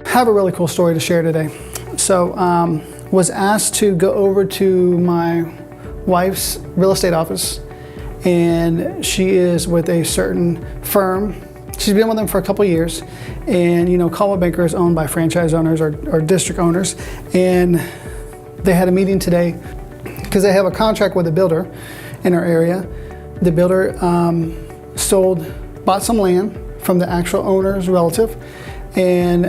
have a really cool story to share today. So was asked to go over to my wife's real estate office, and she is with a certain firm. She's been with them for a couple of years, and you know, Coldwell Banker is owned by franchise owners or district owners, and they had a meeting today because they have a contract with a builder in our area. The builder bought some land from the actual owner's relative, and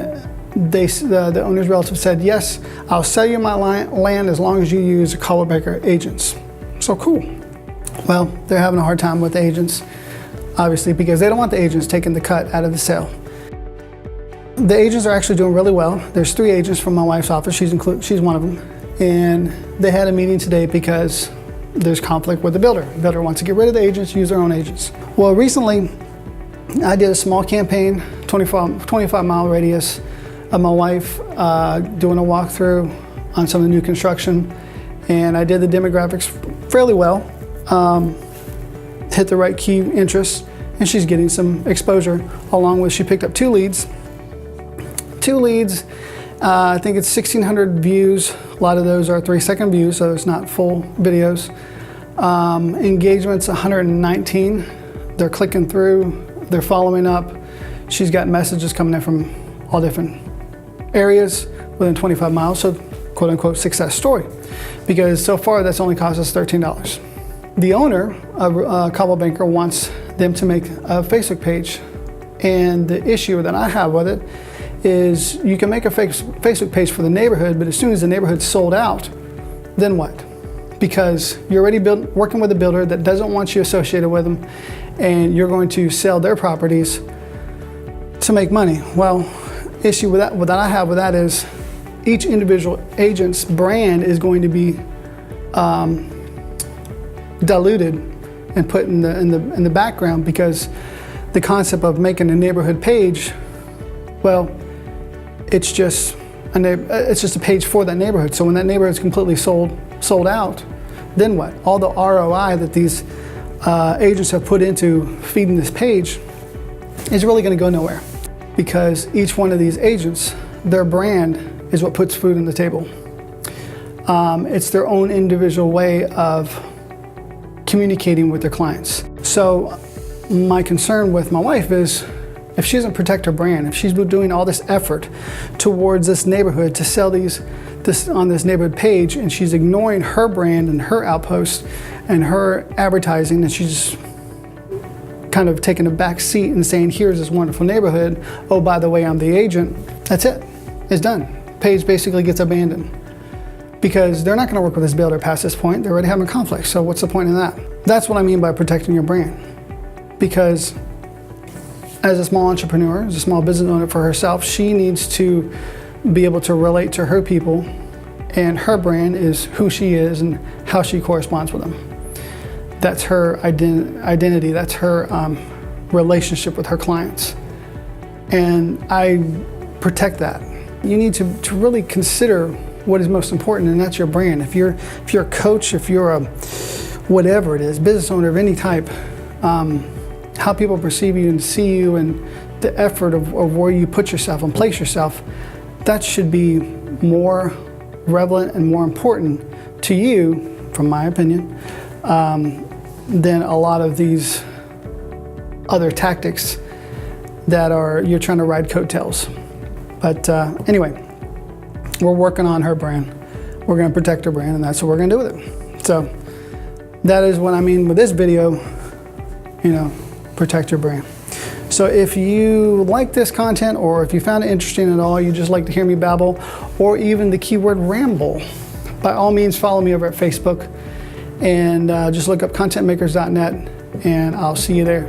the owner's relative said, yes, I'll sell you my land as long as you use Coldwell Banker agents. So cool. Well, they're having a hard time with the agents, obviously, because they don't want the agents taking the cut out of the sale. The agents are actually doing really well. There's 3 agents from my wife's office. She's one of them. And they had a meeting today because there's conflict with the builder. The builder wants to get rid of the agents, use their own agents. Well, recently, I did a small campaign, 25-mile radius, of my wife doing a walkthrough on some of the new construction, and I did the demographics fairly well, hit the right key interests, and she's getting some exposure, along with she picked up 2 leads. 2 leads, I think it's 1,600 views. A lot of those are 3-second views, so it's not full videos. Engagements 119. They're clicking through, they're following up. She's got messages coming in from all different areas within 25 miles, so quote unquote success story. Because so far that's only cost us $13. The owner of Coldwell Banker wants them to make a Facebook page, and the issue that I have with it is you can make a Facebook page for the neighborhood, but as soon as the neighborhood's sold out, then what? Because you're already working with a builder that doesn't want you associated with them, and you're going to sell their properties to make money. Well, issue with that, what I have with that is each individual agent's brand is going to be diluted and put in the background, because the concept of making a neighborhood page, well, it's just a page for that neighborhood. So when that neighborhood's completely sold out, then what? All the ROI that these agents have put into feeding this page is really going to go nowhere, because each one of these agents, their brand is what puts food on the table. It's their own individual way of communicating with their clients. So my concern with my wife is, if she doesn't protect her brand, if she's doing all this effort towards this neighborhood to sell this on this neighborhood page, and she's ignoring her brand and her outposts and her advertising, and she's kind of taking a back seat and saying, here's this wonderful neighborhood, oh, by the way, I'm the agent, that's it, it's done. Page basically gets abandoned, because they're not going to work with this builder past this point. They're already having conflict, so what's the point in that? That's what I mean by protecting your brand. Because as a small entrepreneur, as a small business owner for herself, she needs to be able to relate to her people, and her brand is who she is and how she corresponds with them. That's her identity, that's her relationship with her clients. And I protect that. You need to really consider what is most important, and that's your brand. If you're a coach, if you're a whatever it is, business owner of any type, how people perceive you and see you, and the effort of where you put yourself and place yourself, that should be more relevant and more important to you, from my opinion, than a lot of these other tactics that you're trying to ride coattails. But anyway, we're working on her brand. We're going to protect her brand, and that's what we're going to do with it. So that is what I mean with this video, protect your brand. So if you like this content, or if you found it interesting at all, you just like to hear me babble, or even the keyword ramble, by all means follow me over at Facebook, and just look up ContentMakers.net, and I'll see you there.